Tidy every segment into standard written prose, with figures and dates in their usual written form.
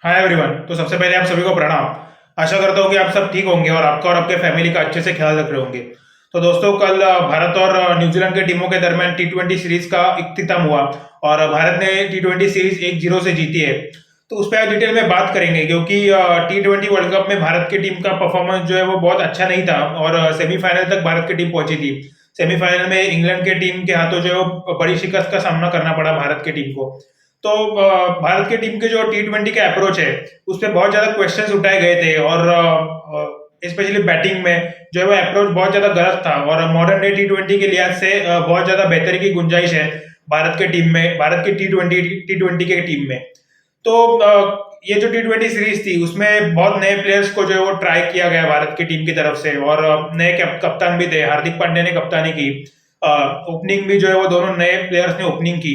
Hi everyone. तो सबसे पहले आप सभी को प्रणाम। आशा करता हूँ कि आप सब ठीक होंगे और आपका और आपके फैमिली का अच्छे से ख्याल रख रहे होंगे। तो दोस्तों, कल भारत और न्यूजीलैंड की टीमों के दरमियान T20 सीरीज का इख्तिताम हुआ और भारत ने T20 सीरीज 1-0 से जीती है। तो उस पर आज डिटेल में बात करेंगे क्योंकि T20 वर्ल्ड कप में भारत की टीम का परफॉर्मेंस जो है वो बहुत अच्छा नहीं था और सेमीफाइनल तक भारत की टीम पहुंची थी। सेमीफाइनल में इंग्लैंड के टीम के हाथों जो है वो बड़ी शिकस्त का सामना करना पड़ा भारत की टीम को। तो भारत की टीम के जो T20 का अप्रोच है उस पर बहुत ज्यादा क्वेश्चंस उठाए गए थे और स्पेशली बैटिंग में जो है वो अप्रोच बहुत ज्यादा गलत था और मॉडर्न डे T20 के लिहाज से बहुत ज्यादा बेहतरी की गुंजाइश है भारत के टीम में, भारत की टी ट्वेंटी के टीम में। तो ये जो T20 सीरीज थी उसमें बहुत नए प्लेयर्स को जो है वो ट्राई किया गया भारत की टीम की तरफ से और नए कप्तान भी थे। हार्दिक पांड्या ने कप्तानी की, ओपनिंग भी जो है वो दोनों नए प्लेयर्स ने ओपनिंग की।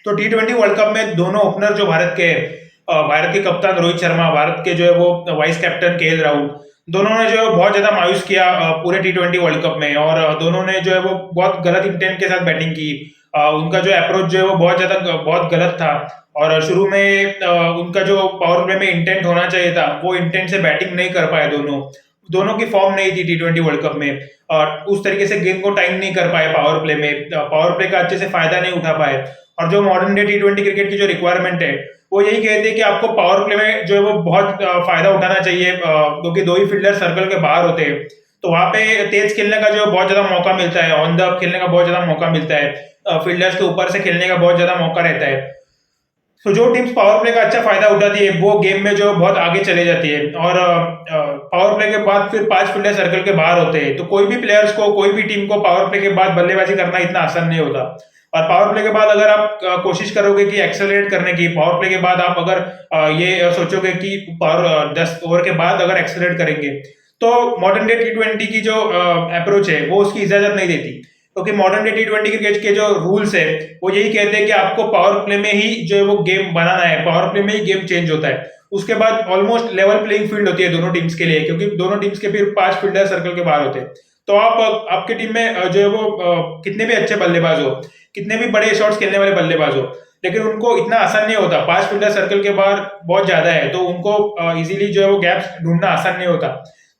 तो T20 वर्ल्ड कप में दोनों ओपनर जो भारत के कप्तान रोहित शर्मा, भारत के जो है वो वाइस कैप्टन KL राहुल, दोनों ने जो है बहुत ज्यादा मायूस किया पूरे T20 वर्ल्ड कप में और दोनों ने जो है वो बहुत गलत इंटेंट के साथ बैटिंग की। उनका जो अप्रोच जो है वो बहुत गलत था और शुरू में उनका जो पावर प्ले में इंटेंट होना चाहिए था वो इंटेंट से बैटिंग नहीं कर पाए। दोनों दोनों की फॉर्म नहीं थी T20 वर्ल्ड कप में और उस तरीके से गेम को टाइम नहीं कर पाए। पावर प्ले में पावर प्ले का अच्छे से फायदा नहीं उठा पाए और जो मॉडर्न डे T20 क्रिकेट की जो रिक्वायरमेंट है वो यही कहती है कि आपको पावर प्ले में जो है वो बहुत फायदा उठाना चाहिए क्योंकि दो ही फील्डर सर्कल के बाहर होते हैं। तो वहां पे तेज खेलने का जो बहुत ज्यादा मौका मिलता है, ऑन द खेलने का बहुत ज्यादा मौका मिलता है, फील्डर्स के ऊपर से खेलने का बहुत ज्यादा मौका रहता है। तो जो टीम्स पावर प्ले का अच्छा फायदा उठाती है वो गेम में जो बहुत आगे चले जाती है और पावर प्ले के बाद फिर 5 फील्डर सर्कल के बाहर होते हैं। तो कोई भी प्लेयर्स को, कोई भी टीम को पावर प्ले के बाद बल्लेबाजी करना इतना आसान नहीं होता। और पावर प्ले के बाद अगर आप कोशिश करोगे कि एक्सेलरेट करने की, पावर प्ले के बाद आप अगर सोचोगे कि पावर 10 ओवर के बाद अगर एक्सेलरेट करेंगे तो मॉडर्न डे T20 की जो अप्रोच है वो उसकी इजाजत नहीं देती क्योंकि मॉडर्न डे T20 क्रिकेट के जो रूल्स है वो यही कहते हैं कि आपको पावर प्ले में ही जो है वो गेम बनाना है, पावर प्ले में ही गेम चेंज होता है। उसके बाद ऑलमोस्ट लेवल प्लेइंग फील्ड होती है दोनों टीम्स के लिए क्योंकि दोनों टीम्स के फिर 5 फील्डर सर्कल के बाहर होते हैं। तो आप आपकी टीम में जो है वो कितने भी अच्छे बल्लेबाज हो, कितने भी बड़े शॉट्स खेलने वाले बल्लेबाज हो, लेकिन उनको इतना आसान नहीं होता। 5 फील्डर सर्कल के बाहर बहुत ज्यादा है तो उनको इजीली जो है वो गैप्स ढूंढना आसान नहीं होता।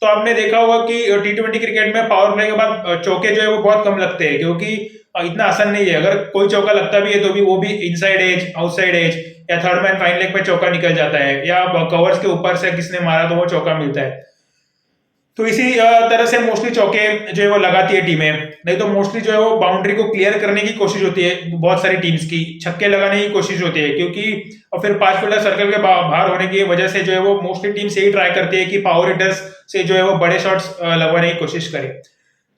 तो आपने देखा होगा कि T20 क्रिकेट में पावर प्ले के बाद चौके जो है वो बहुत कम लगते हैं क्योंकि इतना आसान नहीं है। अगर कोई चौका लगता भी है तो भी वो भी इनसाइड एज, आउटसाइड एज या थर्ड मैन फाइन लेग पे चौका निकल जाता है या कवर्स के ऊपर से किसने मारा तो वो चौका मिलता है। तो इसी तरह से मोस्टली चौके जो है वो लगाती है टीमें। नहीं तो मोस्टली जो है वो बाउंड्री को क्लियर करने की कोशिश होती है बहुत सारी टीम्स की, छक्के लगाने की कोशिश होती है क्योंकि और फिर 5 फील्डर सर्कल के बाहर होने की वजह से जो है वो मोस्टली टीम्स यही ट्राई करती है कि पावर हिटर्स से जो है वो बड़े शॉट्स लगवाने की कोशिश करे।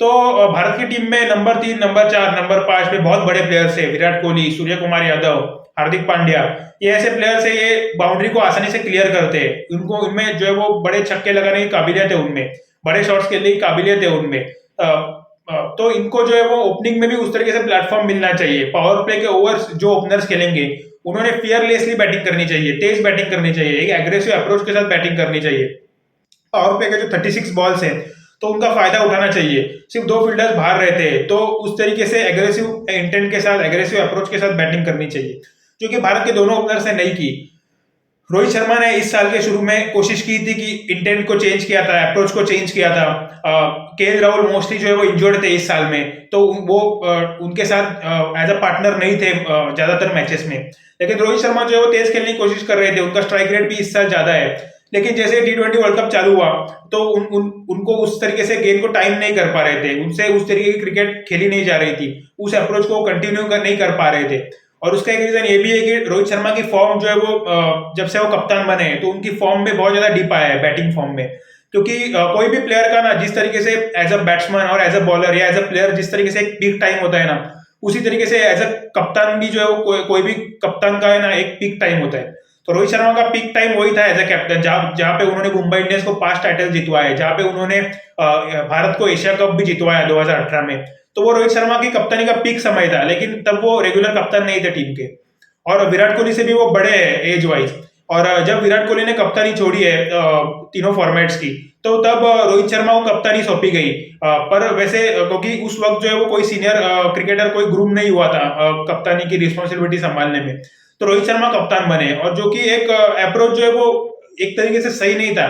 तो भारत की टीम में नंबर 3, नंबर 4, नंबर 5 पे बहुत बड़े प्लेयर्स है। विराट कोहली, सूर्य कुमार यादव, हार्दिक पांड्या, ये ऐसे प्लेयर्स है, ये बाउंड्री को आसानी से क्लियर करते हैं। उनको इनमें जो है वो बड़े छक्के लगाने की काबिलियत है, उनमें बड़े शॉट्स के लिए काबिलियत है उनमें। तो इनको जो है वो ओपनिंग में भी उस तरीके से प्लेटफॉर्म मिलना चाहिए। पावर प्ले के ओवर्स जो ओपनर्स खेलेंगे उन्होंने फियरलेसली बैटिंग करनी चाहिए, तेज बैटिंग करनी चाहिए, एक एग्रेसिव अप्रोच के साथ बैटिंग करनी चाहिए। पावर प्ले के जो 36 बॉल्स हैं तो उनका फायदा उठाना चाहिए। सिर्फ 2 फील्डर्स बाहर रहते हैं तो उस तरीके से एग्रेसिव इंटेंट के साथ, एग्रेसिव अप्रोच के साथ बैटिंग करनी चाहिए जो कि भारत के दोनों ओपनर्स ने नहीं की। रोहित शर्मा ने इस साल के शुरू में कोशिश की थी कि इंटेंट को चेंज किया था, अप्रोच को चेंज किया था। KL राहुल मोस्टली जो है वो इंजर्ड थे इस साल में तो वो उनके साथ एज अ पार्टनर नहीं थे ज्यादातर मैचेस में। लेकिन रोहित शर्मा जो है वो तेज खेलने की कोशिश कर रहे थे, उनका स्ट्राइक रेट भी इस साल ज्यादा है। लेकिन जैसे T20 वर्ल्ड कप चालू हुआ तो उनको उस तरीके से गेम को टाइम नहीं कर पा रहे थे, उनसे उस तरीके की क्रिकेट खेली नहीं जा रही थी, उस अप्रोच को कंटिन्यू नहीं कर पा रहे थे। और उसका एक रीजन ये भी है कि रोहित शर्मा की फॉर्म जो है वो जब से वो कप्तान बने तो उनकी फॉर्म में बहुत ज्यादा डिप आया है बैटिंग फॉर्म में। क्योंकि कोई भी प्लेयर का ना जिस तरीके से एज अ बैट्समैन और एज अ बॉलर या एज अ प्लेयर जिस तरीके से एक पीक टाइम होता है ना, उसी तरीके से एज अ कप्तान भी जो है वो कोई भी कप्तान का है ना एक पीक टाइम होता है। तो रोहित शर्मा का पीक टाइम वही था एज अ कैप्टन, जहां पे उन्होंने मुंबई इंडियंस को 5 टाइटल जितवाए, जहां पे उन्होंने भारत को एशिया कप भी जितवाया 2018 में। तो वो रोहित शर्मा की कप्तानी का पीक समय था, लेकिन तब वो रेगुलर कप्तान नहीं थे टीम के। और विराट कोहली से भी वो बड़े हैं एज वाइज। और जब विराट कोहली ने कप्तानी छोड़ी है तीनों फॉर्मेट्स की तो तब रोहित शर्मा को कप्तानी सौंपी गई। पर वैसे क्योंकि उस वक्त जो है वो कोई सीनियर क्रिकेटर कोई ग्रूम नहीं हुआ था कप्तानी की रिस्पॉन्सिबिलिटी संभालने में। तो रोहित शर्मा कप्तान बने, और जो कि एक अप्रोच जो है वो एक तरीके से सही नहीं था,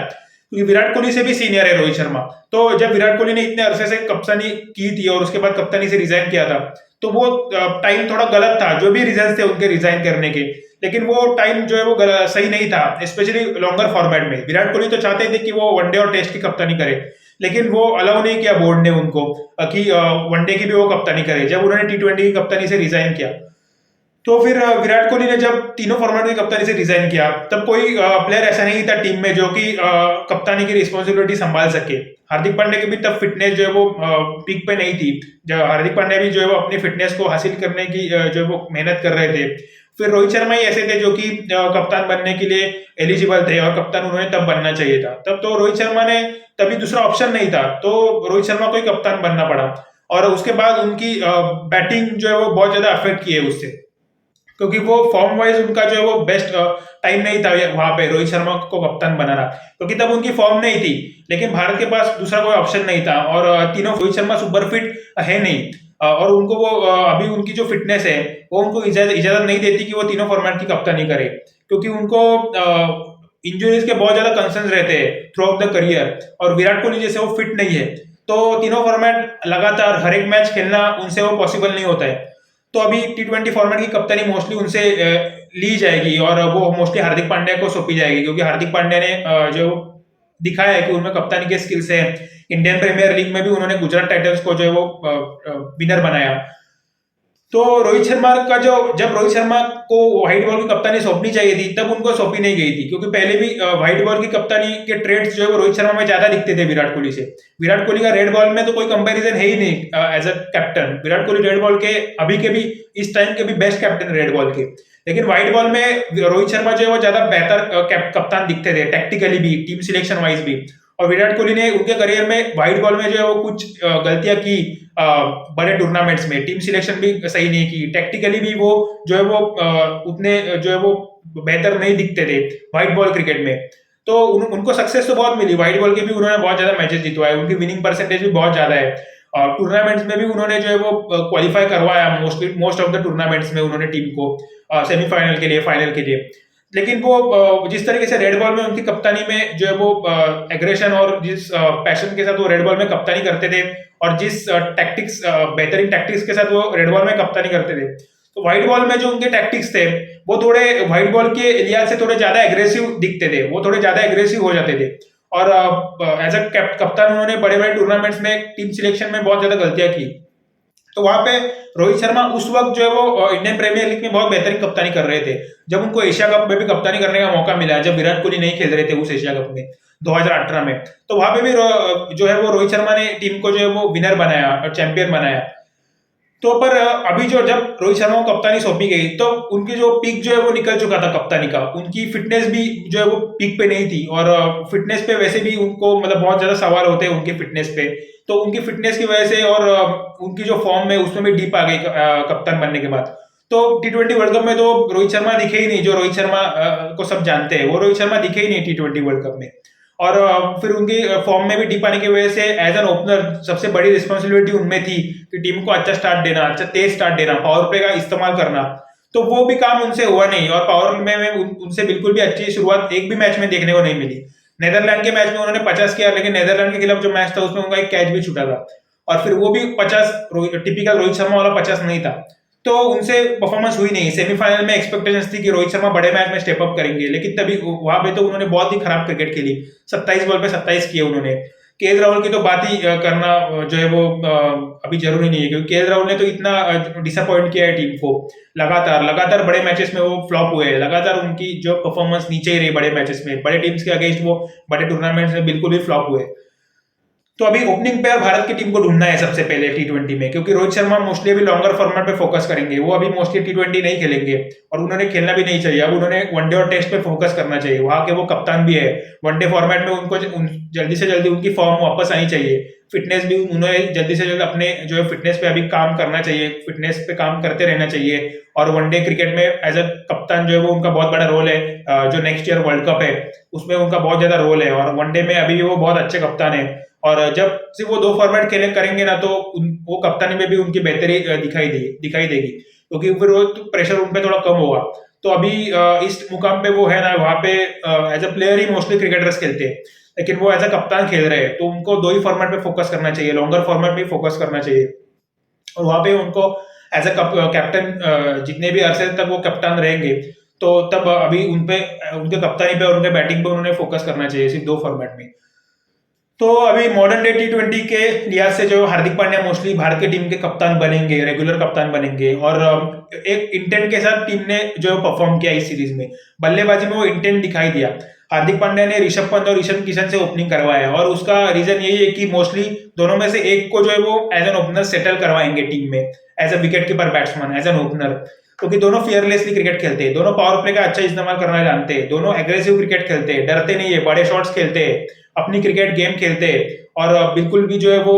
क्योंकि विराट कोहली से भी सीनियर है रोहित शर्मा। तो जब विराट कोहली ने इतने अरसे से कप्तानी की थी और उसके बाद कप्तानी से रिजाइन किया था, तो वो टाइम थोड़ा गलत था, जो भी रीजन थे उनके रिजाइन करने के। लेकिन वो टाइम जो है वो सही नहीं था, स्पेशली लॉन्गर फॉर्मेट में। विराट कोहली तो चाहते थे कि वो वनडे और टेस्ट की कप्तानी करे, लेकिन वो अलाउ नहीं किया बोर्ड ने उनको कि वनडे की भी वो कप्तानी करे, जब उन्होंने टी20 की कप्तानी से रिजाइन किया। तो फिर विराट कोहली ने जब तीनों फॉर्मेट की कप्तानी से रिजाइन किया, तब कोई प्लेयर ऐसा नहीं था टीम में जो कि कप्तानी की रिस्पॉन्सिबिलिटी संभाल सके। हार्दिक पांड्या की भी तब फिटनेस जो है वो पीक पे नहीं थी, जब हार्दिक पांड्या भी जो है वो अपनी फिटनेस को हासिल करने की जो है वो मेहनत कर रहे थे। फिर रोहित शर्मा ही ऐसे थे जो कि कप्तान बनने के लिए एलिजिबल थे, और कप्तान उन्होंने तब बनना चाहिए था। तब तो रोहित शर्मा ने, तभी दूसरा ऑप्शन नहीं था, तो रोहित शर्मा को ही कप्तान बनना पड़ा। और उसके बाद उनकी बैटिंग जो है वो बहुत ज्यादा अफेक्ट की है उससे, क्योंकि वो फॉर्म वाइज उनका जो है वो बेस्ट टाइम नहीं था वहां पे रोहित शर्मा को कप्तान बनाना, क्योंकि तब उनकी फॉर्म नहीं थी। लेकिन भारत के पास दूसरा कोई ऑप्शन नहीं था, और तीनों, रोहित शर्मा सुपर फिट है नहीं, और उनको वो अभी उनकी जो फिटनेस है वो उनको इजाजत नहीं देती कि वो तीनों फॉर्मेट की कप्तानी करे, क्योंकि उनको इंजरीज के बहुत ज्यादा कंसर्न रहते हैं थ्रू आउट द करियर, और विराट कोहली जैसे वो फिट नहीं है, तो तीनों फॉर्मेट लगातार हर एक मैच खेलना उनसे वो पॉसिबल नहीं होता है। तो अभी टी20 फॉर्मेट की कप्तानी मोस्टली उनसे ली जाएगी, और वो मोस्टली हार्दिक पांड्या को सौंपी जाएगी, क्योंकि हार्दिक पांड्या ने जो दिखाया है कि उनमें कप्तानी के स्किल्स है। इंडियन प्रीमियर लीग में भी उन्होंने गुजरात टाइटंस को जो है वो विनर बनाया। तो रोहित शर्मा का जो, जब रोहित शर्मा को व्हाइट बॉल की कप्तानी सौंपनी चाहिए थी, तब उनको सौंपी नहीं गई थी, क्योंकि पहले भी व्हाइट बॉल की कप्तानी के ट्रेड्स जो है वो रोहित शर्मा में ज्यादा दिखते थे विराट कोहली से। विराट कोहली का रेड बॉल में तो कोई कंपैरिजन है ही नहीं as a captain. Virat Kohli red ball के अभी के भी, इस टाइम के भी बेस्ट कैप्टन रेड बॉल के। लेकिन व्हाइट बॉल में रोहित शर्मा जो है वो ज्यादा बेहतर कप्तान दिखते थे, टैक्टिकली भी, टीम सिलेक्शन वाइज भी। और विराट कोहली ने उनके करियर में व्हाइट बॉल में जो है वो कुछ गलतियां की बड़े टूर्नामेंट्स में, टीम सिलेक्शन भी सही नहीं की, टैक्टिकली भी वो जो है वो उतने जो है वो बेहतर नहीं दिखते थे व्हाइट बॉल क्रिकेट में। तो उनको सक्सेस तो बहुत मिली, व्हाइट बॉल के भी उन्होंने बहुत ज्यादा मैचेस जितवाए, उनकी विनिंग परसेंटेज भी बहुत ज्यादा है, और टूर्नामेंट्स में भी उन्होंने जो है वो क्वालिफाई करवाया मोस्ट ऑफ द टूर्नामेंट्स में उन्होंने टीम को सेमीफाइनल के लिए, फाइनल के लिए। लेकिन वो जिस तरीके से रेड बॉल में उनकी कप्तानी में जो है वो एग्रेशन और जिस पैशन के साथ वो रेड बॉल में कप्तानी करते थे, और जिस टैक्टिक्स, बेहतरीन टैक्टिक्स के साथ वो रेड बॉल में कप्तानी करते थे, तो व्हाइट बॉल में जो उनके टैक्टिक्स थे वो थोड़े व्हाइट बॉल के लिहाज से थोड़े ज्यादा एग्रेसिव दिखते थे, वो थोड़े ज्यादा एग्रेसिव हो जाते थे। और एज अ कप्तान उन्होंने बड़े बड़े टूर्नामेंट्स में टीम सिलेक्शन में बहुत ज्यादा गलतियां की। तो वहां पे रोहित शर्मा उस वक्त जो है वो इंडियन प्रीमियर लीग में बहुत बेहतरीन कप्तानी कर रहे थे। जब उनको एशिया कप में भी कप्तानी करने का मौका मिला, जब विराट कोहली नहीं खेल रहे थे उस एशिया कप में 2018 में, तो वहां पे भी जो है वो रोहित शर्मा ने टीम को जो है वो विनर बनाया और चैंपियन बनाया। तो पर अभी जो, जब रोहित शर्मा को कप्तानी सौंपी गई, तो उनकी जो पीक जो है वो निकल चुका था कप्तानी का, उनकी फिटनेस भी जो है वो पीक पे नहीं थी, और फिटनेस पे वैसे भी उनको मतलब बहुत ज्यादा सवाल होते हैं उनकी फिटनेस पे। तो उनकी फिटनेस की वजह से, और उनकी जो फॉर्म है उसमें भी डीप आ गई कप्तान बनने के बाद। तो टी20 वर्ल्ड कप में तो रोहित शर्मा दिखे ही नहीं, जो रोहित शर्मा को सब जानते हैं, वो रोहित शर्मा दिखे ही नहीं टी20 वर्ल्ड कप में। और फिर उनकी फॉर्म में भी डीप आने की वजह से एज एन ओपनर सबसे बड़ी रिस्पॉन्सिबिलिटी उनमें थी कि टीम को अच्छा स्टार्ट देना, अच्छा तेज स्टार्ट देना, पावर प्ले का इस्तेमाल करना। तो वो भी काम उनसे हुआ नहीं, और पावर प्ले में उनसे बिल्कुल भी अच्छी शुरुआत एक भी मैच में देखने को नहीं मिली। नेदरलैंड के मैच में उन्होंने 50 किया, लेकिन नेदरलैंड के खिलाफ जो मैच था उसमें उनका एक कैच भी छूटा था, और फिर वो भी 50 टिपिकल रोहित शर्मा वाला 50 नहीं था। तो उनसे परफॉर्मेंस हुई नहीं। सेमीफाइनल में एक्सपेक्टेशंस थी कि रोहित शर्मा बड़े मैच में स्टेप अप करेंगे, लेकिन तभी वहां पे तो उन्होंने बहुत ही खराब क्रिकेट खेली, 27 बॉल पे 27 किए उन्होंने। केएल राहुल की तो बात ही करना जो है वो अभी जरूरी नहीं है, क्योंकि केएल राहुल ने तो इतना डिसअपॉइंट किया है टीम को, लगातार लगातार बड़े मैचेस में वो फ्लॉप हुए, लगातार उनकी जो परफॉर्मेंस नीचे ही रही बड़े मैचेस में, बड़े टीम्स के अगेंस्ट वो बड़े टूर्नामेंट्स में बिल्कुल भी फ्लॉप हुए। तो अभी ओपनिंग पेयर भारत की टीम को ढूंढना है सबसे पहले टी20 में, क्योंकि रोहित शर्मा मोस्टली अभी लॉन्गर फॉर्मेट पे फोकस करेंगे, वो अभी मोस्टली टी20 नहीं खेलेंगे, और उन्होंने खेलना भी नहीं चाहिए। अब उन्होंने वनडे और टेस्ट पे फोकस करना चाहिए, वहां के वो कप्तान भी है। वनडे फॉर्मेट में उनको जल्दी से जल्दी उनकी फॉर्म वापस आनी चाहिए, फिटनेस भी उन्हें जल्दी से जल्द अपने जो है फिटनेस पे अभी काम करना चाहिए, फिटनेस पे काम करते रहना चाहिए। और वनडे क्रिकेट में एज अ कप्तान जो है वो उनका बहुत बड़ा रोल है, जो नेक्स्ट ईयर वर्ल्ड कप है उसमें उनका बहुत ज्यादा रोल है, और वनडे में अभी भी वो बहुत अच्छे कप्तान है। और जब से वो दो फॉर्मेट खेले करेंगे ना, तो वो कप्तानी में भी उनकी बेहतरी दिखाई देगी, क्योंकि फिर वो प्रेशर उन पे थोड़ा कम होगा। तो अभी इस मुकाम पे वो है ना, वहाँ पे एज अ प्लेयर ही मोस्टली क्रिकेटर्स खेलते हैं, लेकिन वो एज अ कप्तान खेल रहे हैं, तो उनको दो ही फॉर्मेट पे फोकस करना चाहिए, लॉन्गर फॉर्मेट पे फोकस करना चाहिए। और वहां पे उनको एज अ कैप्टन जितने भी अरसे तक वो कप्तान रहेंगे, तो तब अभी उनपे उनके कप्तानी पे और उनके बैटिंग पे उन्होंने फोकस करना चाहिए, सिर्फ दो फॉर्मेट में। तो अभी मॉडर्न डे T20 के लिहाज से जो हार्दिक पांड्या मोस्टली भारत की टीम के कप्तान बनेंगे, रेगुलर कप्तान बनेंगे, और एक इंटेंट के साथ टीम ने जो परफॉर्म किया इस सीरीज में, बल्लेबाजी में वो इंटेंट दिखाई दिया। हार्दिक पांड्या ने ऋषभ पंत और ईशान किशन से ओपनिंग करवाया, और उसका रीजन यही है कि मोस्टली दोनों में से एक को जो है वो एज एन ओपनर सेटल करवाएंगे टीम में, as a wicket keeper batsman, as an opener, क्योंकि दोनों फियरलेसली क्रिकेट खेलते हैं, दोनों पावर प्ले का अच्छा इस्तेमाल करना जानते हैं, दोनों एग्रेसिव क्रिकेट खेलते हैं, डरते नहीं है, बड़े शॉट्स खेलते हैं, अपनी क्रिकेट गेम खेलते हैं, और बिल्कुल भी जो है वो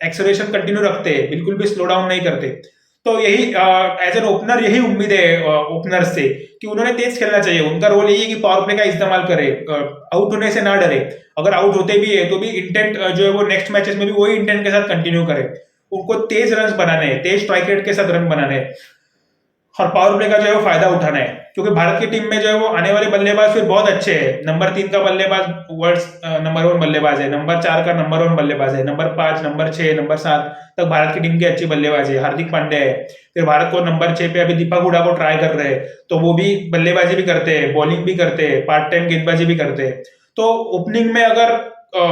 एक्सेलरेशन कंटिन्यू रखते हैं, बिल्कुल भी स्लो डाउन नहीं करते। तो यही एज एन ओपनर यही उम्मीद है ओपनर से, कि उन्होंने तेज खेलना चाहिए। उनका रोल यही है कि पावर प्ले का इस्तेमाल करे, आउट होने से ना डरे, अगर आउट होते भी है तो भी इंटेंट जो है वो नेक्स्ट मैचेस में भी वही इंटेंट के साथ कंटिन्यू करे। उनको तेज रन बनाने हैं, तेज स्ट्राइक रेट के साथ रन बनाने हैं, और पावर प्ले का जो है वो फायदा उठाना है, क्योंकि भारत की टीम में जो है वो आने वाले बल्लेबाज फिर बहुत अच्छे हैं। नंबर 3 का बल्लेबाज वर्ल्ड नंबर 1 बल्लेबाज है, नंबर 4 का नंबर 1 बल्लेबाज है, नंबर 5, नंबर 6, नंबर 7 तक भारत की टीम के अच्छे बल्लेबाज है, हार्दिक पांड्या है। फिर भारत को नंबर 6 पे अभी दीपक हुडा को ट्राई कर रहे हैं, तो वो भी बल्लेबाजी भी करते हैं, बॉलिंग भी करते हैं, पार्ट टाइम गेंदबाजी भी करते हैं। तो ओपनिंग में अगर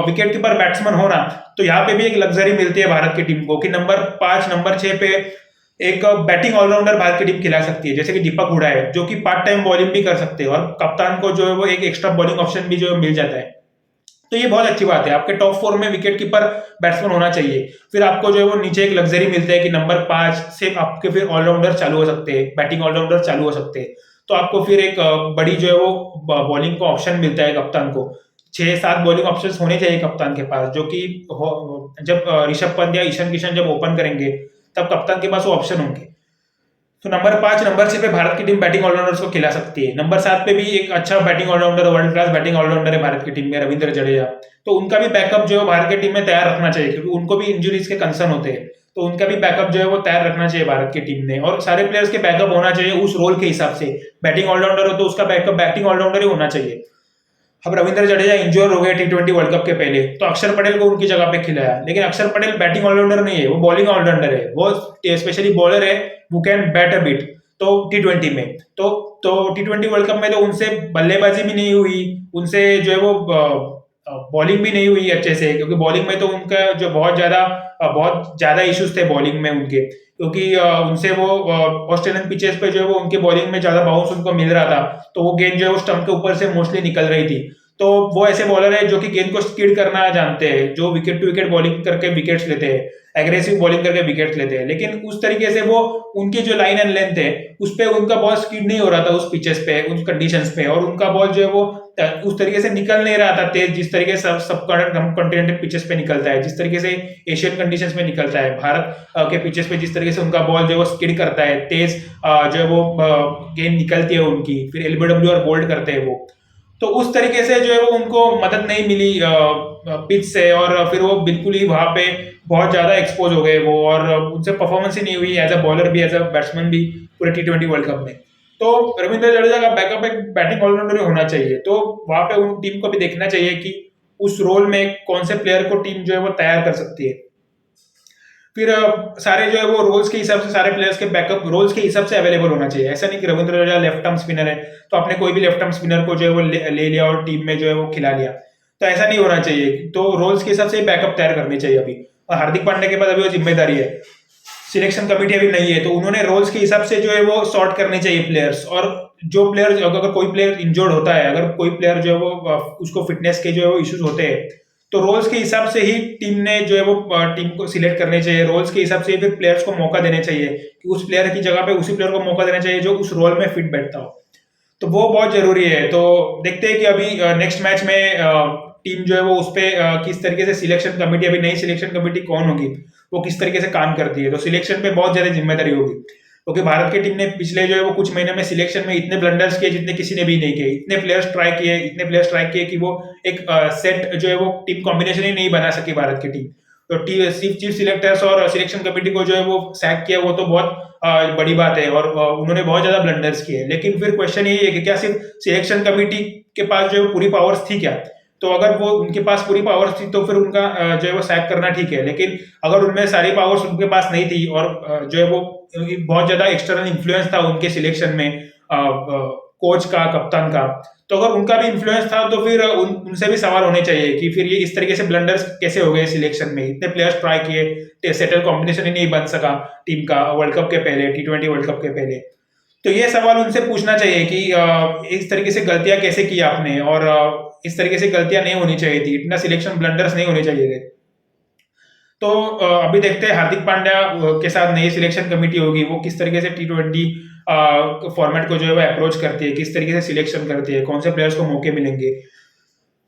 विकेट कीपर बैट्समैन होना, तो यहाँ पे भी एक लग्जरी मिलती है भारत की टीम को, कि नंबर 5, नंबर 6 पे एक बैटिंग ऑलराउंडर भारत की टीम खिला सकती है, जैसे कि दीपक हुडा है, जो कि पार्ट टाइम बॉलिंग भी कर सकते हैं, और कप्तान को जो है वो एक एक्स्ट्रा बॉलिंग ऑप्शन भी जो है मिल जाता है। तो ये बहुत अच्छी बात है, आपके टॉप 4 में विकेट कीपर बैट्समैन होना चाहिए। फिर आपको जो है वो नीचे एक लग्जरी मिलता है कि नंबर 5 से आपके फिर ऑलराउंडर चालू हो सकते हैं, बैटिंग ऑलराउंडर चालू हो सकते हैं। तो आपको फिर एक बड़ी जो है वो बॉलिंग को ऑप्शन मिलता है कप्तान को। 6-7 बॉलिंग ऑप्शन होने चाहिए कप्तान के पास, जो कि जब ऋषभ पंत या ईशान किशन जब ओपन करेंगे, तब कप्तान के पास वो ऑप्शन होंगे। तो नंबर 5, नंबर 6 पे भारत की टीम बैटिंग ऑलराउंडर्स को खिला सकती है। नंबर 7 पे भी एक अच्छा batting all rounder, world class batting all rounder है भारत की टीम में, रविंद्र जडेजा। तो उनका भी बैकअप जो है भारत की टीम में तैयार रखना चाहिए, क्योंकि उनको भी इंजुरीज के कंसर्न होते हैं। तो उनका भी बैकअप जो है वो तैयार रखना चाहिए भारत की टीम ने, और सारे प्लेयर्स के बैकअप होना चाहिए उस रोल के हिसाब से। बैटिंग ऑलराउंडर हो तो उसका बैकअप बैटिंग ऑलराउंडर ही होना चाहिए। अब रविंद्र जडेजा इंश्योर हो गए T20 वर्ल्ड कप के पहले, तो अक्षर पटेल को उनकी जगह पे खिलाया, लेकिन अक्षर पटेल बैटिंग ऑलराउंडर नहीं है, वो बॉलिंग ऑलराउंडर है, वो स्पेशली बॉलर है, वो कैन बैट अ बिट। तो T20 में तो T20 वर्ल्ड कप में तो उनसे बल्लेबाजी भी नहीं हुई, उनसे जो है वो बॉलिंग भी नहीं हुई अच्छे से, क्योंकि बॉलिंग में तो उनका जो बहुत ज्यादा इश्यूज थे बॉलिंग में उनके, क्योंकि उनसे वो ऑस्ट्रेलियन पिचेस पे जो है वो उनके बॉलिंग में ज्यादा बाउंस उनको मिल रहा था, तो वो गेंद जो है वो स्टंप के ऊपर से मोस्टली निकल रही थी। तो वो ऐसे बॉलर है जो कि गेंद को स्किड करना जानते हैं, जो विकेट टू विकेट बॉलिंग करके विकेट्स लेते हैं, एग्रेसिव बॉलिंग करके विकेट्स लेते हैं, लेकिन उस तरीके से वो उनकी जो लाइन एंड लेंथ है उस पे उनका बॉल स्किड नहीं हो रहा था उस पिचेस पे, उस कंडीशंस पे, और उनका बॉल जो है वो उस तरीके से निकल नहीं रहा था तेज, जिस तरीके से सब कॉन्टिनेंटल पिचेस पे निकलता है, जिस तरीके से एशियन कंडीशंस में निकलता है। भारत के पिचेस पे जिस तरीके से उनका बॉल जो है वो स्किड करता है, तेज जो है वो गेंद निकलती है उनकी, फिर एलबीडब्ल्यू और बोल्ड करते हैं वो, तो उस तरीके से जो है वो उनको मदद नहीं मिली पिच से, और फिर वो बिल्कुल ही वहां पे बहुत ज्यादा एक्सपोज हो गए वो, और उनसे परफॉर्मेंस ही नहीं हुई एज अ बॉलर भी, एज अ बैट्समैन भी, पूरे T20 वर्ल्ड कप में। तो रविंद्र जडेजा का बैकअप एक बैटिंग ऑलराउंडर होना चाहिए, तो वहां पे उन टीम को भी देखना चाहिए कि उस रोल में कौन से प्लेयर को टीम जो है वो तैयार कर सकती है। फिर सारे जो है वो रोल्स के हिसाब से, सारे प्लेयर्स के बैकअप रोल्स के हिसाब से अवेलेबल होना चाहिए। ऐसा नहीं कि Ravindra Jadeja left arm spinner है तो आपने कोई भी लेफ्ट आर्म स्पिनर को जो है वो ले लिया और टीम में जो है वो खिला लिया, तो ऐसा नहीं होना चाहिए। तो रोल्स के हिसाब से बैकअप तैयार करने चाहिए अभी, और हार्दिक पांड्या के पास अभी वो जिम्मेदारी है, सिलेक्शन कमेटी अभी नहीं है, तो उन्होंने रोल्स के हिसाब से जो है वो सॉर्ट करने चाहिए प्लेयर्स। और जो प्लेयर, अगर कोई प्लेयर इंजर्ड होता है, अगर कोई प्लेयर जो है वो उसको फिटनेस के जो है वो इश्यूज होते हैं, तो रोल्स के हिसाब से ही टीम ने जो है वो टीम को सिलेक्ट करने चाहिए, रोल्स के हिसाब से फिर प्लेयर्स को मौका देने चाहिए, कि उस प्लेयर की जगह पे उसी प्लेयर को मौका देना चाहिए जो उस रोल में फिट बैठता हो। तो वो बहुत जरूरी है। तो देखते हैं कि अभी नेक्स्ट मैच में टीम जो है वो उस पे किस तरीके से सिलेक्शन कमेटी, अभी नई सिलेक्शन कमेटी कौन होगी, वो किस तरीके से काम करती है, तो सिलेक्शन पे बहुत ज्यादा जिम्मेदारी होगी, क्योंकि भारत की टीम ने पिछले जो है वो कुछ महीने में सिलेक्शन में इतने ब्लंडर्स किए जितने किसी ने भी नहीं किए, इतने प्लेयर्स ट्राई किए कि वो एक सेट जो है वो टीम कॉम्बिनेशन ही नहीं बना सकी भारत की टीम। तो चीफ सिलेक्टर्स और सिलेक्शन कमेटी को जो है वो सैक किया, वो तो बहुत बड़ी बात है और उन्होंने बहुत ज्यादा ब्लंडर्स किए। लेकिन फिर क्वेश्चन यही है कि क्या सिर्फ सिलेक्शन कमेटी के पास जो है पूरी पावर्स थी क्या? तो अगर वो उनके पास पूरी पावर्स थी तो फिर उनका जो है वो सैक करना ठीक है, लेकिन अगर उनमें सारी पावर्स उनके पास नहीं थी और जो है वो बहुत ज्यादा एक्सटर्नल इन्फ्लुएंस था उनके सिलेक्शन में, कोच का, कप्तान का, तो अगर उनका भी इन्फ्लुएंस था तो फिर उनसे भी सवाल होने चाहिए कि फिर ये इस तरीके से ब्लंडर्स कैसे हो गए सिलेक्शन में। इतने प्लेयर्स ट्राई किए, सेटल कॉम्बिनेशन ही नहीं बन सका टीम का वर्ल्ड कप के पहले, T20 वर्ल्ड कप के पहले। तो ये सवाल उनसे पूछना चाहिए कि इस तरीके से गलतियां कैसे की आपने, और इस तरीके से गलतियां नहीं होनी चाहिए थी, इतना सिलेक्शन ब्लंडर्स नहीं होने चाहिए थे। तो अभी देखते हैं हार्दिक पांड्या के साथ नई सिलेक्शन कमेटी होगी, वो किस तरीके से T20 फॉर्मेट को जो है वो अप्रोच करती है, किस तरीके से सिलेक्शन करती है, कौन से प्लेयर्स को मौके मिलेंगे।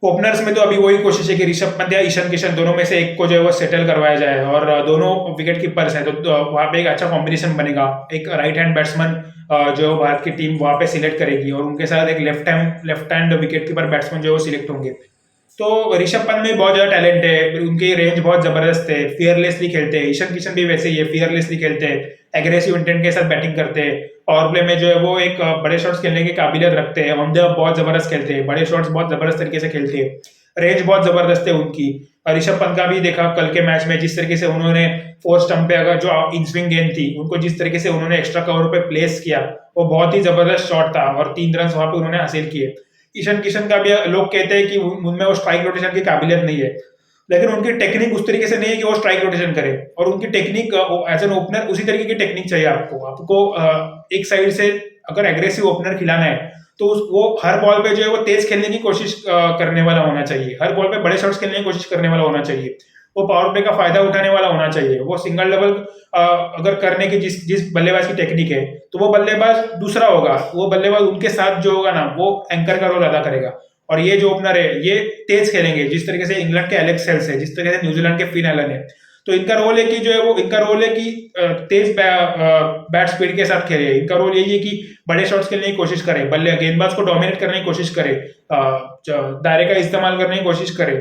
ओपनर्स में तो अभी वही कोशिश है कि ऋषभ पंत या ईशान किशन दोनों में से एक को जो है वो सेटल करवाया जाए, और दोनों विकेट कीपर्स हैं तो वहां पे एक अच्छा कॉम्बिनेशन बनेगा। एक राइट हैंड बैट्समैन जो भारत की टीम वहां पे सिलेक्ट करेगी, और उनके साथ एक left hand wicket keeper batsman जो है वो सिलेक्ट होंगे। तो ऋषभ पंत में बहुत ज्यादा टैलेंट है, उनकी रेंज बहुत जबरदस्त है, फियरलेसली खेलते हैं। ईशान किशन भी वैसे ही है, फियरलेसली खेलते हैं, एग्रेसिव इंटेंट के साथ बैटिंग करते हैं, पावर प्ले में जो है वो एक बड़े शॉट्स खेलने की काबिलियत रखते हैं, ऑन द बहुत जबरदस्त खेलते हैं, बड़े शॉट्स बहुत जबरदस्त तरीके से खेलते हैं, रेंज बहुत जबरदस्त है उनकी। और ऋषभ पंत का भी देखा कल के मैच में, जिस तरीके से उन्होंने फोर स्टंप पे अगर जो इन स्विंग गेंद थी उनको जिस तरीके से उन्होंने एक्स्ट्रा कवर पे प्लेस किया, वो बहुत ही जबरदस्त शॉट था और 3 रन वहां पे उन्होंने हासिल किए। ईशान किशन का भी लोग कहते हैं कि उनमें वो स्ट्राइक रोटेशन की काबिलियत नहीं है, लेकिन उनकी टेक्निक उस तरीके से नहीं है कि वो स्ट्राइक रोटेशन करे, और उनकी टेक्निक एज एन ओपनर उसी तरीके की टेक्निक चाहिए आपको। एक साइड से अगर एग्रेसिव ओपनर खिलाना है तो वो हर बॉल पे जो है वो तेज खेलने की कोशिश करने वाला होना चाहिए, हर बॉल पे बड़े शॉट्स खेलने की कोशिश करने वाला होना चाहिए, वो पावर प्ले का फायदा उठाने वाला होना चाहिए। वो सिंगल डबल अगर करने की जिस जिस बल्लेबाज की टेक्निक है, तो वो बल्लेबाज दूसरा होगा, वो बल्लेबाज उनके साथ जो होगा ना वो एंकर का रोल अदा करेगा। और ये जो ओपनर है ये तेज खेलेंगे, जिस तरीके से इंग्लैंड के एलेक्स हेल्स है, जिस तरीके से न्यूजीलैंड के फिन एलन है। तो इनका रोल है कि जो है वो इनका रोल है कि तेज बैट स्पीड के साथ खेले। इनका रोल यही है कि बड़े शॉट्स खेलने की कोशिश करे, बल्ले गेंदबाज को डोमिनेट करने की कोशिश करे, दायरे का इस्तेमाल करने की कोशिश करे।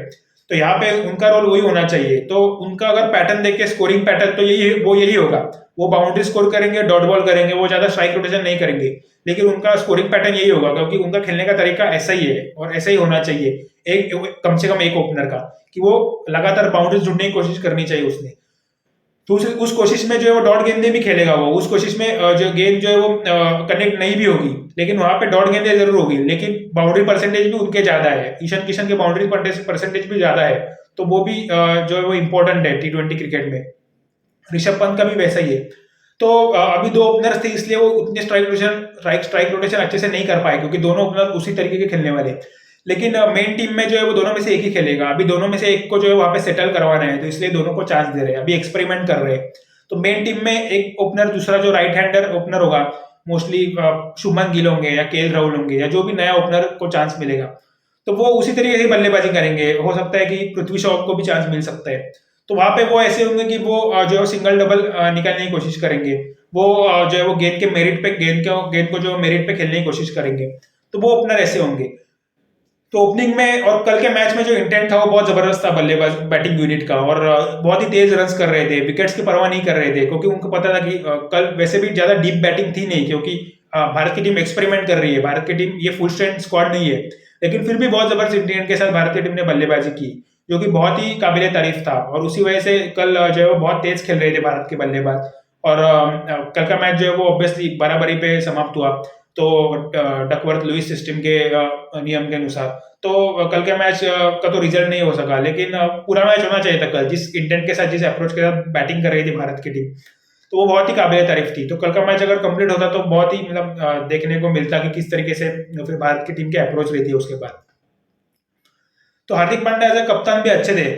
तो यहाँ पे उनका रोल वही होना चाहिए। तो उनका अगर पैटर्न देख के स्कोरिंग पैटर्न तो यही होगा, वो बाउंड्री स्कोर करेंगे, डॉट बॉल करेंगे, वो ज्यादा स्ट्राइक रोटेशन नहीं करेंगे, लेकिन उनका स्कोरिंग पैटर्न यही होगा, क्योंकि उनका खेलने का तरीका ऐसा ही है और ऐसा ही होना चाहिए एक कम से कम एक ओपनर का, कि वो लगातार बाउंड्रीज ढूंढने की कोशिश करनी चाहिए उसने। तो उस कोशिश में जो है वो डॉट गेंदे भी खेलेगा, वो उस कोशिश में जो गेंद जो है वो कनेक्ट नहीं भी होगी, लेकिन वहां पे डॉट गेंदे जरूर होगी, लेकिन बाउंड्री परसेंटेज भी उनके ज्यादा है, ईशान किशन के बाउंड्री परसेंटेज भी ज्यादा है, तो वो भी जो है वो इंपॉर्टेंट है T20 क्रिकेट में। ऋषभ पंत का भी वैसा ही है। तो अभी 2 ओपनर्स थे, इसलिए वो उतने स्ट्राइक रोटेशन अच्छे से नहीं कर पाए, क्योंकि दोनों ओपनर उसी तरीके के खेलने वाले। लेकिन मेन टीम में जो है वो दोनों में से एक ही खेलेगा, अभी दोनों में से एक को जो है वहां पे सेटल करवाना है, तो इसलिए दोनों को चांस दे रहे हैं, अभी एक्सपेरिमेंट कर रहे हैं। तो मेन टीम में एक ओपनर, दूसरा जो राइट हैंडर ओपनर होगा, मोस्टली शुभमन गिल होंगे या KL राहुल होंगे, या जो भी नया ओपनर को चांस मिलेगा, तो वो उसी तरीके से बल्लेबाजी करेंगे। हो सकता है कि पृथ्वी शॉ को भी चांस मिल सकता है। तो वहां पे वो ऐसे होंगे कि वो जो है सिंगल डबल निकालने की कोशिश करेंगे, वो जो है वो गेंद को जो मेरिट पे खेलने की कोशिश करेंगे, तो वो ओपनर ऐसे होंगे। तो ओपनिंग में और कल के मैच में जो इंटेंट था वो बहुत जबरदस्त था बल्लेबाज बैटिंग यूनिट का, और बहुत ही तेज रन्स कर रहे थे, विकेट्स की परवाह नहीं कर रहे थे, क्योंकि उनको पता था कि कल वैसे भी ज्यादा डीप बैटिंग थी नहीं, क्योंकि भारत की टीम एक्सपेरिमेंट कर रही है, भारत की टीम ये फुल स्ट्रेंथ स्क्वाड नहीं है, लेकिन फिर भी बहुत जबरदस्त इंटेंट के साथ भारतीय टीम ने बल्लेबाजी की, जो कि बहुत ही काबिले तारीफ था। और उसी वजह से कल जो है वो बहुत तेज खेल रहे थे भारत के बल्लेबाज, और कल का मैच जो है वो ऑब्वियसली बराबरी पे समाप्त हुआ, तो डकवर्थ लुइस सिस्टम के नियम के अनुसार। तो कल के मैच का तो रिजल्ट नहीं हो सका, लेकिन पूरा मैच होना चाहिए था कल, जिस इंटेंट के साथ, जिस अप्रोच के साथ बैटिंग कर रही थी भारत की टीम, तो वो बहुत ही काबिल तारीफ थी। तो कल का मैच अगर कंप्लीट होता तो बहुत ही मतलब देखने को मिलता कि किस तरीके से फिर भारत की टीम की अप्रोच रहती है उसके बाद। तो हार्दिक पांड्या एज ए कप्तान भी अच्छे थे,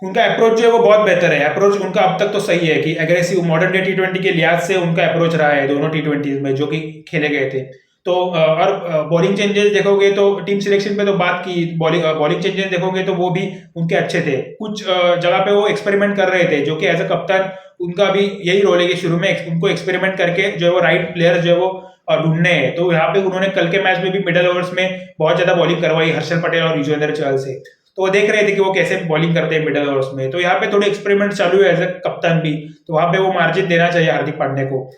उनका अप्रोच जो है वो बहुत बेहतर है, अप्रोच उनका अब तक तो सही है कि एग्रेसिव मॉडर्न डे T20 के लिहाज से उनका अप्रोच रहा है दोनों T20 में जो कि खेले गए थे। तो और बॉलिंग चेंजेस देखोगे तो टीम सिलेक्शन पे तो बात की, बॉलिंग चेंजेस देखोगे तो वो भी उनके अच्छे थे, कुछ जगह पे वो एक्सपेरिमेंट कर रहे थे, जो कि एज अ कप्तान उनका भी यही रोल है कि शुरू में उनको एक्सपेरिमेंट करके जो है वो राइट प्लेयर जो है वो ढूंढने हैं। तो यहाँ पे उन्होंने कल के मैच में भी मिडल ओवर्स में बहुत ज्यादा बॉलिंग करवाई हर्षल पटेल और युजवेंद्र चहल से। तो वो देख रहे थे कि वो कैसे बॉलिंग करते हैं मिडल ओवर्स में। तो यहाँ पे थोड़े एक्सपेरिमेंट चालू है एज ए कप्तान भी, तो वहां पे वो मार्जिन देना चाहिए हार्दिक पांड्या को।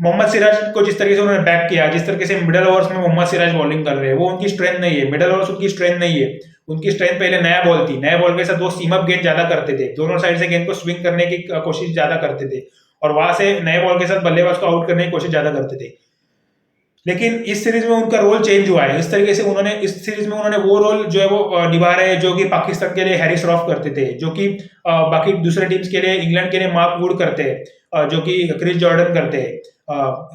मोहम्मद सिराज को जिस तरीके से उन्होंने बैक किया, जिस तरीके से मिडल ओवर्स में मोहम्मद सिराज बॉलिंग कर रहे हैं, वो उनकी स्ट्रेंथ नहीं है। मिडल ओवर्स उनकी स्ट्रेंथ नहीं है। उनकी स्ट्रेंथ पहले नया बॉल थी। नया बॉल के साथ वो सीम अप गेंद ज्यादा करते थे, दोनों साइड से गेंद को स्विंग करने की कोशिश ज्यादा करते थे, और वहां से नए बॉल के साथ बल्लेबाज को आउट करने की कोशिश ज्यादा करते थे। लेकिन इस सीरीज में उनका रोल चेंज हुआ है। इस तरीके से उन्होंने इस सीरीज में उन्होंने वो रोल जो है वो निभा रहे हैं जो कि पाकिस्तान के लिए हैरिस रॉफ करते थे, जो कि बाकी दूसरे टीम्स के लिए, इंग्लैंड के लिए मार्क वुड करते हैं, जो कि क्रिस जॉर्डन करते हैं,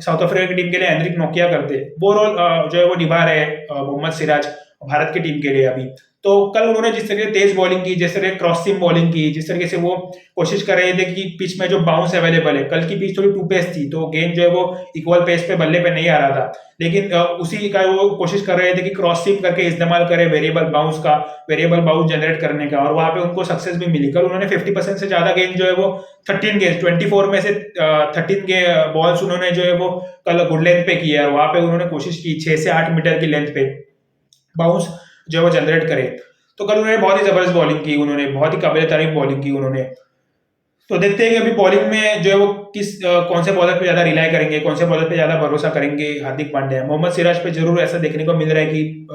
साउथ अफ्रीका की टीम के लिए हेनरिक नोकिया करते हैं। वो रोल जो है वो निभा रहे हैं मोहम्मद सिराज भारत की टीम के लिए अभी। तो कल उन्होंने जिस तरीके से तेज बॉलिंग की, जिस तरीके क्रॉस सीम बॉलिंग की, जिस तरीके से वो कोशिश कर रहे थे कि पिच में जो बाउंस अवेलेबल है, कल की पिच थोड़ी टू पेस थी, तो गेंद जो है वो इक्वल पेस पे बल्ले पे नहीं आ रहा था, लेकिन उसी का वो कोशिश कर रहे थे कि क्रॉस सीम करके इस्तेमाल करें वेरिएबल बाउंस जनरेट करने का, और वहां पे उनको सक्सेस भी मिली। कल उन्होंने 50% से ज्यादा गेंद जो है वो 13 गेंद 24 में से 13 के बॉल्स उन्होंने जो है वो कल गुड लेंथ पे किया, और वहां पे उन्होंने कोशिश की 6 से 8 मीटर की लेंथ पे बाउंस जो है वो जनरेट करे। तो कल उन्होंने बहुत ही जबरदस्त बॉलिंग की, उन्होंने बहुत ही काबिल तारीफ बॉलिंग की उन्होंने। तो देखते हैं कि अभी बॉलिंग में जो है वो कौन से बॉलर पे ज्यादा रिलाई करेंगे, कौन से बॉलर पे ज्यादा भरोसा करेंगे हार्दिक पांड्या। मोहम्मद सिराज पे जरूर ऐसा देखने को मिल रहा है कि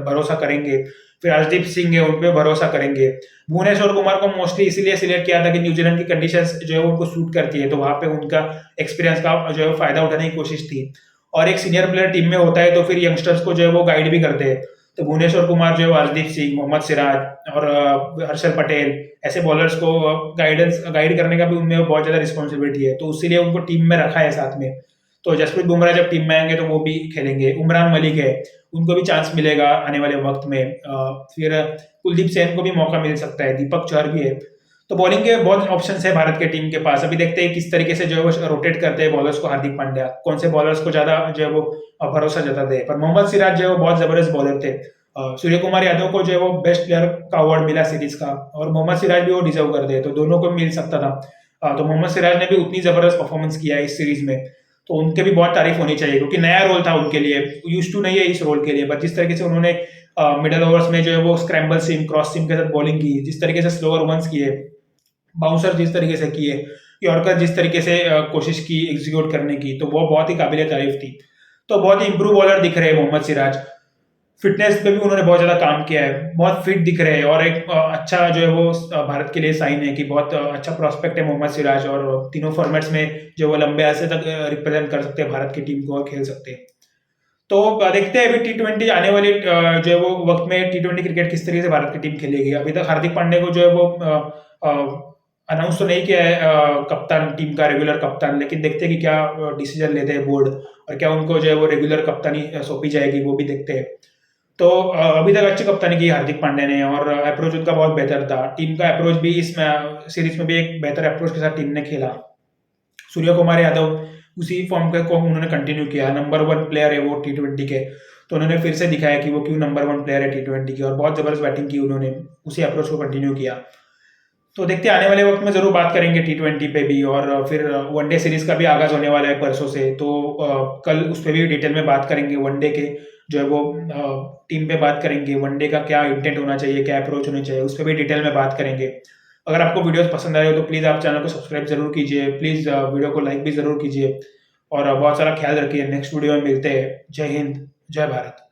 भरोसा करेंगे, फिर अर्शदीप सिंह है उन पे भरोसा करेंगे। भुवनेश्वर कुमार को मोस्टली इसीलिए सिलेक्ट किया था कि न्यूजीलैंड की कंडीशंस जो है उनको सूट करती है, तो वहां पे उनका एक्सपीरियंस का जो है फायदा उठाने की कोशिश थी। और एक सीनियर प्लेयर टीम में होता है तो फिर यंगस्टर्स को जो है वो गाइड भी करते हैं। तो भुवनेश्वर कुमार जो है अर्शदीप सिंह, मोहम्मद सिराज और हर्षल पटेल, ऐसे बॉलर्स को गाइड करने का भी उनमें बहुत ज्यादा रिस्पॉन्सिबिलिटी है, तो इसीलिए उनको टीम में रखा है साथ में। तो जसप्रीत बुमराह जब टीम में आएंगे तो वो भी खेलेंगे। उमरान मलिक है, उनको भी चांस मिलेगा आने वाले वक्त में। फिर कुलदीप सेन को भी मौका मिल सकता है, दीपक चहर भी है। तो बॉलिंग के बहुत ऑप्शन है भारत के टीम के पास। अभी देखते हैं किस तरीके से जो है वो रोटेट करते हैं बॉलर्स को हार्दिक पांड्या, कौन से बॉलर्स को ज्यादा जो है वो भरोसा जताते हैं। पर मोहम्मद सिराज जो है वो बहुत जबरदस्त बॉलर थे। सूर्य कुमार यादव को जो है वो बेस्ट प्लेयर का अवार्ड मिला सीरीज का, और मोहम्मद सिराज भी वो डिजर्व करते हैं, तो दोनों को मिल सकता था। तो मोहम्मद सिराज ने भी उतनी जबरदस्त परफॉर्मेंस किया है इस सीरीज में, तो उनके भी बहुत तारीफ होनी चाहिए, क्योंकि नया रोल था उनके लिए, यूज टू नहीं है इस रोल के लिए। बट जिस तरीके से उन्होंने मिडल ओवर्स में जो है वो स्क्रैम्बल सीम, क्रॉस सीम के साथ बॉलिंग की, जिस तरीके से स्लोअर वंस किए, बाउंसर जिस तरीके से किए, यॉर्कर जिस तरीके से कोशिश की एग्जीक्यूट करने की, तो वो बहुत ही काबिल तारीफ थी। तो बहुत ही इंप्रूव बॉलर दिख रहे हैं मोहम्मद सिराज। फिटनेस पे भी उन्होंने बहुत ज्यादा काम किया है, बहुत फिट दिख रहे हैं, और एक अच्छा जो है वो भारत के लिए साइन है कि बहुत अच्छा प्रोस्पेक्ट है मोहम्मद सिराज, और तीनों फॉर्मेट्स में जो वो लंबे अरसे तक रिप्रेजेंट कर सकते हैं भारत की टीम को और खेल सकते हैं। तो देखते हैं अभी T20 आने वाली जो है वो वक्त में T20 क्रिकेट किस तरीके से भारत की टीम खेलेगी। अभी तक हार्दिक पांड्या को जो है वो अनाउंस तो नहीं किया है कप्तान, टीम का रेगुलर कप्तान, लेकिन देखते हैं कि क्या डिसीजन लेते हैं बोर्ड, और क्या उनको जो है वो रेगुलर कप्तानी सौंपी जाएगी, वो भी देखते हैं। तो अभी तक अच्छी कप्तानी की हार्दिक पांड्या ने, और अप्रोच उनका बहुत बेहतर था। टीम का अप्रोच भी इस सीरीज में भी एक बेहतर अप्रोच के साथ टीम ने खेला। सूर्य कुमार यादव उसी फॉर्म को उन्होंने कंटिन्यू किया, नंबर 1 प्लेयर है वो T20 के, तो उन्होंने फिर से दिखाया कि वो क्यों नंबर 1 प्लेयर है T20 की, और बहुत जबरदस्त बैटिंग की उन्होंने, उसी अप्रोच को कंटिन्यू किया। तो देखते हैं आने वाले वक्त में जरूर बात करेंगे T20 पे भी, और फिर वनडे सीरीज का भी आगाज होने वाला है परसों से, तो कल उस पर भी डिटेल में बात करेंगे। वनडे के जो है वो टीम पे बात करेंगे, वनडे का क्या इंटेंट होना चाहिए, क्या अप्रोच होनी चाहिए, उस पर भी डिटेल में बात करेंगे। अगर आपको वीडियोस पसंद आ रहे हो तो प्लीज़ आप चैनल को सब्सक्राइब जरूर कीजिए, प्लीज़ वीडियो को लाइक भी जरूर कीजिए, और बहुत सारा ख्याल रखिए। नेक्स्ट वीडियो में मिलते हैं। जय हिंद, जय भारत।